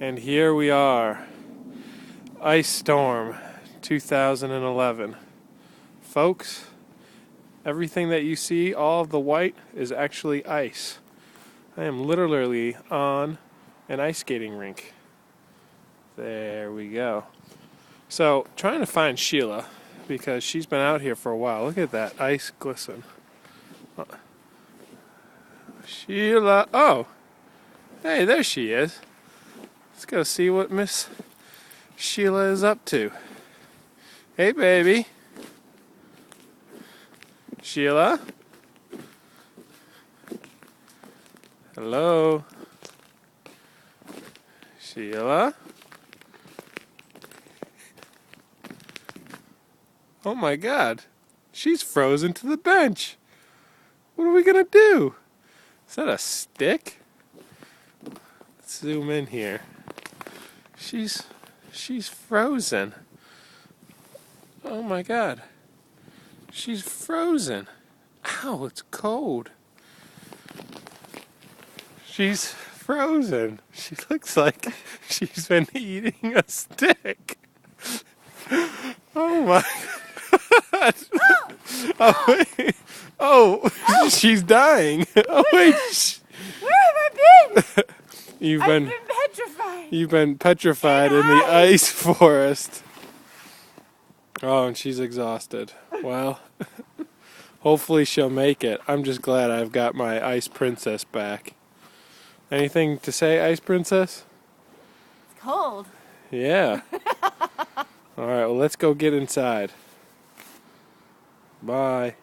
And here we are, Ice Storm 2011. Folks, everything that you see, all of the white, is actually ice. I am literally on an ice skating rink. There we go. So, trying to find Sheila, because she's been out here for a while. Look at that ice glisten. Sheila, oh, hey, there she is. Let's go see what Miss Sheila is up to. Hey, baby. Sheila? Hello? Sheila? Oh my God. She's frozen to the bench. What are we gonna do? Is that a stick? Let's zoom in here. She's frozen. Oh my God. She's frozen. Ow, it's cold. She's frozen. She looks like she's been eating a stick. Oh my God. Oh, wait. Oh, she's dying. Oh, wait. Where have I been? You've I've been petrified. You've been petrified in the ice forest. Oh, and she's exhausted. Well, hopefully she'll make it. I'm just glad I've got my ice princess back. Anything to say, ice princess? It's cold. Yeah. All right, well, let's go get inside. Bye.